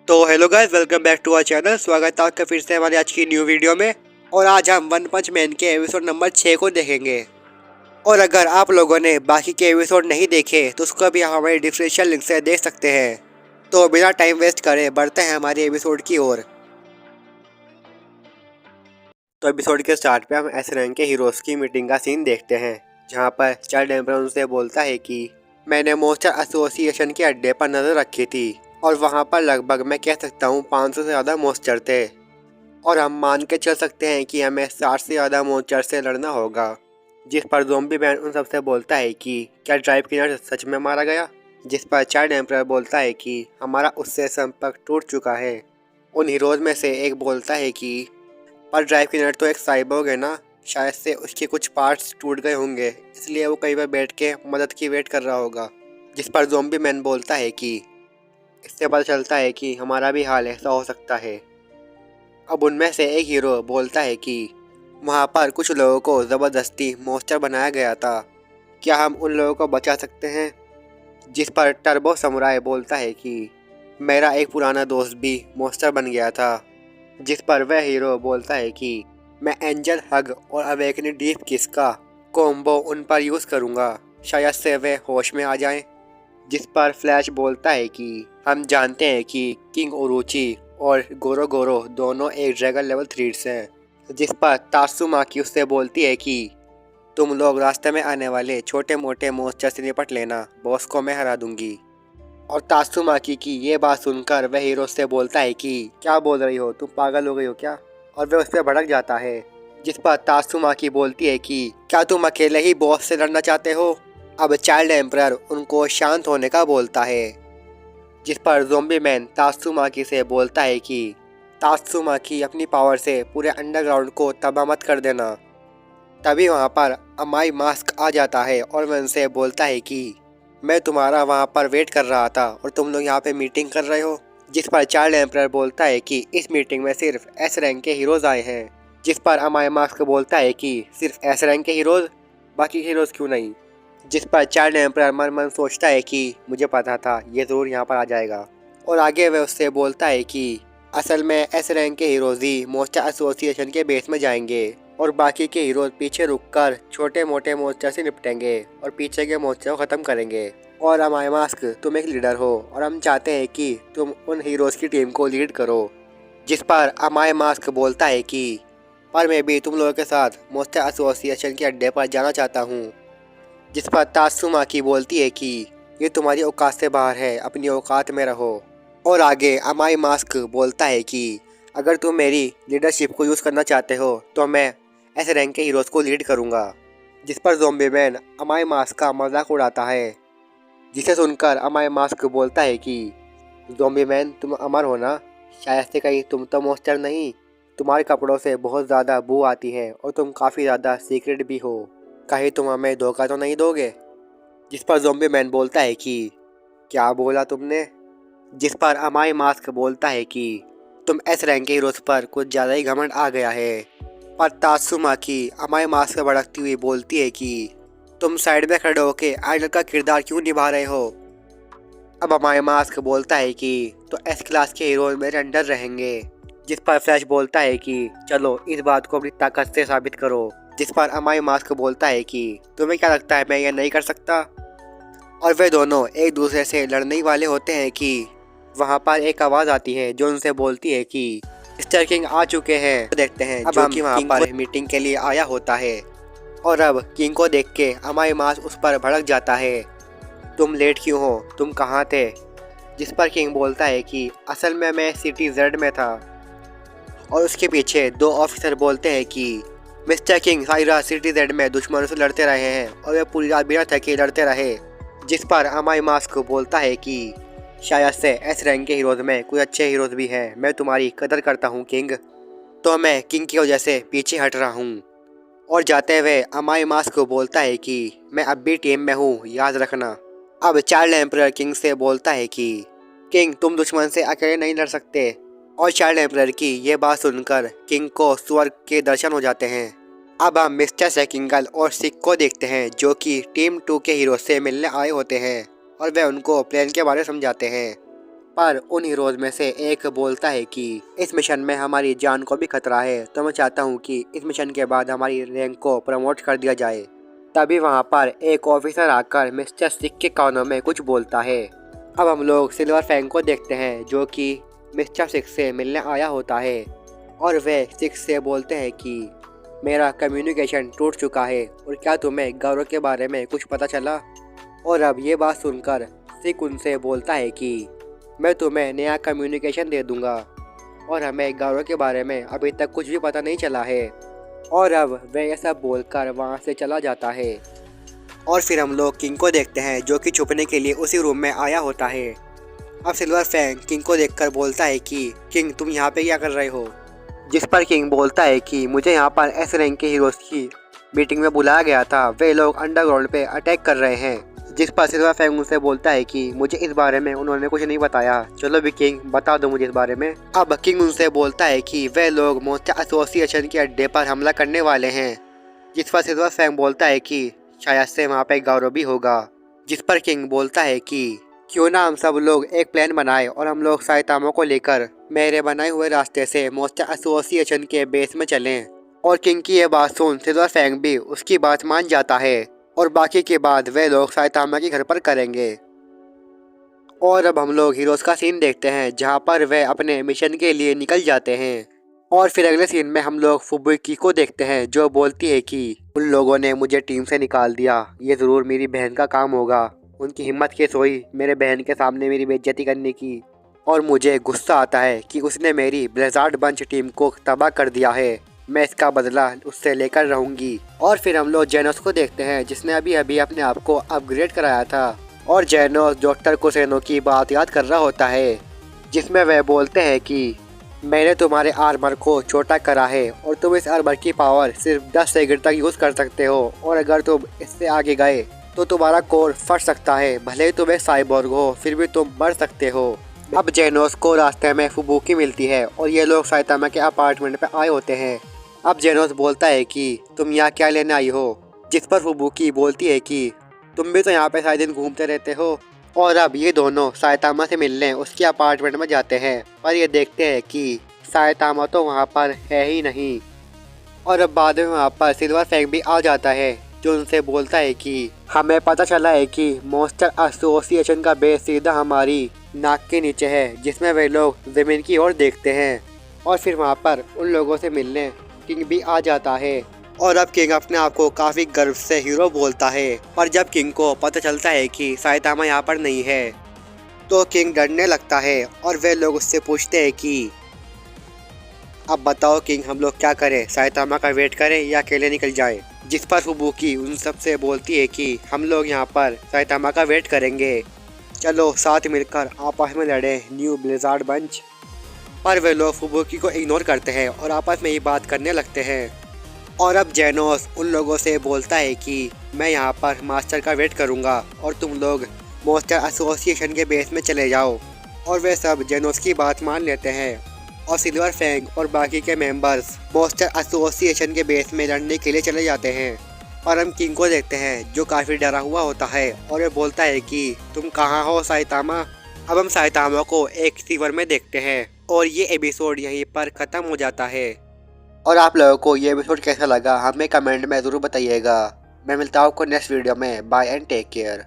तो hello guys, welcome back to our channel. स्वागत है आपका फिर से हमारी आज की न्यू वीडियो में। और आज हम वन पंच मैन के एपिसोड नंबर 6 को देखेंगे। और अगर आप लोगों ने बाकी के एपिसोड नहीं देखे तो उसको भी आप हमारे डिस्क्रिप्शन लिंक से देख सकते हैं। तो बिना टाइम वेस्ट करे बढ़ते हैं हमारे एपिसोड की ओर। तो एपिसोड के स्टार्ट पे हम एस रैंक के हीरोज की मीटिंग का सीन देखते हैं, जहाँ पर चाइल्ड एम्पर उनसे बोलता है कि मैंने मोस्टर एसोसिएशन के अड्डे पर नजर रखी थी और वहाँ पर लगभग मैं कह सकता हूँ 500 से ज़्यादा मोस्टर थे। और हम मान के चल सकते हैं कि हमें 60 से ज़्यादा मोस्टर से लड़ना होगा। जिस पर ज़ोंबी मैन उन सबसे बोलता है कि क्या ड्राइव किलर सच में मारा गया। जिस पर चाइल्ड एम्पर बोलता है कि हमारा उससे संपर्क टूट चुका है। उन हीरोज में से एक बोलता है कि पर ड्राइव किलर तो एक साइबोर्ग है ना, शायद से उसके कुछ पार्ट्स टूट गए होंगे, इसलिए वो कहीं पर बैठ के मदद की वेट कर रहा होगा। जिस पर ज़ोंबी मैन बोलता है कि इससे पता चलता है कि हमारा भी हाल ऐसा हो सकता है। अब उनमें से एक हीरो बोलता है कि वहाँ पर कुछ लोगों को ज़बरदस्ती मोस्टर बनाया गया था, क्या हम उन लोगों को बचा सकते हैं। जिस पर टर्बो समुराई बोलता है कि मेरा एक पुराना दोस्त भी मोस्टर बन गया था। जिस पर वह हीरो बोलता है कि मैं एंजल हग और अवेकनी डीप किस का कॉम्बो उन पर यूज़ करूँगा, शायद से वे होश में आ जाएं। जिस पर फ्लैश बोलता है कि हम जानते हैं कि किंग ओरुची और गोरो गोरो दोनों एक ड्रैगन लेवल 3 हैं। जिस पर तात्सुमाकी उससे बोलती है कि तुम लोग रास्ते में आने वाले छोटे मोटे मोस्टर से निपट लेना, बॉस को मैं हरा दूंगी। और तात्सुमाकी की ये बात सुनकर वह हीरो से बोलता है कि क्या बोल रही हो, तुम पागल हो गई हो क्या। और वह उस पर भड़क जाता है। जिस पर तात्सुमाकी बोलती है कि क्या तुम अकेले ही बॉस से लड़ना चाहते हो। अब चाइल्ड एम्परर उनको शांत होने का बोलता है। जिस पर ज़ोंबी मैन तात्सुमाकी से बोलता है कि तात्सुमाकी अपनी पावर से पूरे अंडरग्राउंड को तबाह मत कर देना। तभी वहाँ पर अमाई मास्क आ जाता है और वह उनसे बोलता है कि मैं तुम्हारा वहाँ पर वेट कर रहा था और तुम लोग यहाँ पे मीटिंग कर रहे हो। जिस पर चाइल्ड एम्परर बोलता है कि इस मीटिंग में सिर्फ एस रैंक के हीरोज आए हैं। जिस पर अमाई मास्क बोलता है कि सिर्फ एस रैंक के हीरोज, बाकी हीरोज क्यों नहीं। जिस पर चाइल्ड एम्परर मन मन सोचता है कि मुझे पता था ये ज़रूर यहाँ पर आ जाएगा। और आगे वह उससे बोलता है कि असल में एस रैंक के हीरोज ही मोस्टर एसोसिएशन के बेस में जाएंगे और बाकी के हीरोज पीछे रुककर छोटे मोटे मोस्टर से निपटेंगे और पीछे के मोस्टर को ख़त्म करेंगे। और अमाई मास्क तुम एक लीडर हो और हम चाहते हैं कि तुम उन हीरोज की टीम को लीड करो। जिस पर अमाई मास्क बोलता है कि पर मैं भी तुम लोगों के साथ मोस्टर एसोसिएशन के अड्डे पर जाना चाहता हूँ। जिस पर तात्सुमाकी बोलती है कि ये तुम्हारी औकात से बाहर है, अपनी औकात में रहो। और आगे अमाई मास्क बोलता है कि अगर तुम मेरी लीडरशिप को यूज़ करना चाहते हो तो मैं ऐसे रैंक के हीरोज़ को लीड करूँगा। जिस पर ज़ोंबी मैन अमाई मास्क का मजाक उड़ाता है, जिसे सुनकर अमाई मास्क बोलता है कि ज़ोंबी मैन तुम अमर हो ना, शायद से कहीं तुम तो मोस्टर नहीं, तुम्हारे कपड़ों से बहुत ज़्यादा बू आती है और तुम काफ़ी ज़्यादा सीक्रेट भी हो, कहीं तुम हमें धोखा तो नहीं दोगे। जिस पर ज़ोंबी मैन बोलता है कि क्या बोला तुमने। जिस पर अमाई मास्क बोलता है कि तुम एस रैंक के हीरोज़ पर कुछ ज़्यादा ही घमंड आ गया है। पर तात्सुमाकी अमाई मास्क भड़कती हुई बोलती है कि तुम साइड में खड़े होके आइडल का किरदार क्यों निभा रहे हो। अब अमाई मास्क बोलता है कि तो एस क्लास के हीरोज मेरे अंडर रहेंगे। जिस पर फ्लैश बोलता है कि चलो इस बात को अपनी ताकत से साबित करो। जिस पर अमाई मास्क बोलता है कि तुम्हें क्या लगता है मैं ये नहीं कर सकता। और वे दोनों एक दूसरे से लड़ने वाले होते हैं कि वहाँ पर एक आवाज़ आती है जो उनसे बोलती है कि मिस्टर किंग आ चुके हैं। देखते हैं अब जो कि वहाँ पर मीटिंग के लिए आया होता है। और अब किंग को देख के अमाई मास्क उस पर भड़क जाता है, तुम लेट क्यों हो, तुम कहाँ थे। जिस पर किंग बोलता है कि असल में मैं सिटी जेड में था। और उसके पीछे दो ऑफिसर बोलते हैं कि मिस्टर किंग सारी रात सिटी जेड में दुश्मनों से लड़ते रहे हैं और वे पूरी रात बिना थके लड़ते रहे। जिस पर अमाई मास्क बोलता है कि शायद से एस रैंक के हीरोज में कुछ अच्छे हीरोज भी हैं, मैं तुम्हारी कदर करता हूँ किंग, तो मैं किंग की वजह से पीछे हट रहा हूँ। और जाते हुए अमाई मास्क बोलता है कि मैं अब भी टीम में हूँ, याद रखना। अब चाइल्ड एम्परर किंग से बोलता है कि किंग तुम दुश्मन से अकेले नहीं लड़ सकते। और चाइल्ड एम्परर की ये बात सुनकर किंग को स्वर्ग के दर्शन हो जाते हैं। अब हम मिस्टर सेकिंगल और सिक को देखते हैं जो कि टीम 2 के हीरो से मिलने आए होते हैं और वे उनको प्लान के बारे में समझाते हैं। पर उन हीरोज में से एक बोलता है कि इस मिशन में हमारी जान को भी खतरा है, तो मैं चाहता हूँ कि इस मिशन के बाद हमारी रैंक को प्रमोट कर दिया जाए। तभी वहाँ पर एक ऑफिसर आकर मिस्टर सिक्स के कानों में कुछ बोलता है। अब हम लोग सिल्वर फैंग को देखते हैं जो कि मिस्टर सिक्स से मिलने आया होता है और वे सिक्स से बोलते हैं कि मेरा कम्युनिकेशन टूट चुका है और क्या तुम्हें गौरव के बारे में कुछ पता चला। और अब ये बात सुनकर सिक्स उनसे बोलता है कि मैं तुम्हें नया कम्युनिकेशन दे दूंगा और हमें गौरव के बारे में अभी तक कुछ भी पता नहीं चला है। और अब वह यह सब बोलकर वहाँ से चला जाता है। और फिर हम लोग किंग को देखते हैं जो कि छुपने के लिए उसी रूम में आया होता है। अब सिल्वर फैंग किंग को देखकर बोलता है कि किंग तुम यहाँ पे क्या कर रहे हो। जिस पर किंग बोलता है कि मुझे यहाँ पर एस रैंक के हीरोज की मीटिंग में बुलाया गया था, वे लोग अंडरग्राउंड पे अटैक कर रहे हैं। जिस पर सिल्वर फैंग उनसे बोलता है कि मुझे इस बारे में उन्होंने कुछ नहीं बताया, चलो भी किंग बता दो मुझे इस बारे में। अब किंग उनसे बोलता है कि वे लोग मॉन्स्टर एसोसिएशन के अड्डे पर हमला करने वाले हैं। जिस पर सिल्वर फैंग बोलता है कि शायद से वहाँ पे गौरव भी होगा। जिस पर किंग बोलता है कि क्यों ना हम सब लोग एक प्लान बनाए और हम लोग साइतामा को लेकर मेरे बनाए हुए रास्ते से मॉन्स्टर एसोसिएशन के बेस में चलें। और किंग की ये बात सुन सिल्वर फैंग भी उसकी बात मान जाता है और बाकी के बाद वे लोग साइतामा के घर पर करेंगे। और अब हम लोग हीरोज का सीन देखते हैं जहां पर वे अपने मिशन के लिए निकल जाते हैं। और फिर अगले सीन में हम लोग फुबुकी को देखते हैं जो बोलती है कि उन लोगों ने मुझे टीम से निकाल दिया, ये ज़रूर मेरी बहन का काम होगा। उनकी हिम्मत कैसे हुई मेरे बहन के सामने मेरी बेइज्जती करने की। और मुझे गुस्सा आता है कि उसने मेरी ब्लिज़ार्ड बंच टीम को तबाह कर दिया है, मैं इसका बदला उससे लेकर रहूंगी। और फिर हम लोग जेनोस को देखते हैं जिसने अभी अभी अपने आप को अपग्रेड कराया था। और जेनोस डॉक्टर कुसेनो की बात याद कर रहा होता है जिसमें वह बोलते हैं कि मैंने तुम्हारे आर्मर को छोटा करा है और तुम इस आर्मर की पावर सिर्फ 10 सेकंड तक यूज़ कर सकते हो, और अगर तुम इससे आगे गए तो तुम्हारा कोर फट सकता है। भले ही तुम एक साइबोर्ग हो फिर भी तुम मर सकते हो। अब जेनोस को रास्ते में फुबुकी मिलती है और ये लोग साइतामा के अपार्टमेंट पे आए होते हैं। अब जेनोस बोलता है कि तुम यहाँ क्या लेने आई हो। जिस पर फुबुकी बोलती है कि तुम भी तो यहाँ पे सारे दिन घूमते रहते हो। और अब ये दोनों साइतामा से मिलने उसके अपार्टमेंट में जाते हैं पर ये देखते हैं कि साइतामा तो वहाँ पर है ही नहीं। और अब बाद में वहाँ पर सिल्वर फैंग भी आ जाता है जो उनसे बोलता है कि हमें पता चला है कि मॉन्स्टर एसोसिएशन का बेस सीधा हमारी नाक के नीचे है, जिसमें वे लोग ज़मीन की ओर देखते हैं। और फिर वहाँ पर उन लोगों से मिलने किंग भी आ जाता है। और अब किंग अपने आप को काफ़ी गर्व से हीरो बोलता है। पर जब किंग को पता चलता है कि साइतामा यहाँ पर नहीं है तो किंग डरने लगता है और वे लोग उससे पूछते हैं कि अब बताओ किंग हम लोग क्या करें, साइतामा का वेट करें या अकेले निकल जाएं। जिस पर फुबुकी उन सब से बोलती है कि हम लोग यहाँ पर साइतामा का वेट करेंगे, चलो साथ मिलकर आपस में लड़े न्यू ब्लिज़ार्ड बंच। पर वे लोग फुबुकी को इग्नोर करते हैं और आपस में ही बात करने लगते हैं। और अब जेनोस उन लोगों से बोलता है कि मैं यहाँ पर मास्टर का वेट करूँगा और तुम लोग मॉन्स्टर एसोसिएशन के बेस में चले जाओ। और वे सब जेनोस की बात मान लेते हैं और सिल्वर फैंग और बाकी के मेंबर्स मॉन्स्टर एसोसिएशन के बेस में लड़ने के लिए चले जाते हैं। और हम किंग को देखते हैं जो काफ़ी डरा हुआ होता है और वह बोलता है कि तुम कहाँ हो साइतामा। अब हम साइतामा को एक सीवर में देखते हैं और ये एपिसोड यहीं पर ख़त्म हो जाता है। और आप लोगों को ये एपिसोड कैसा लगा हमें कमेंट में ज़रूर बताइएगा। मैं मिलता हूँ आपको नेक्स्ट वीडियो में। Bye and take care.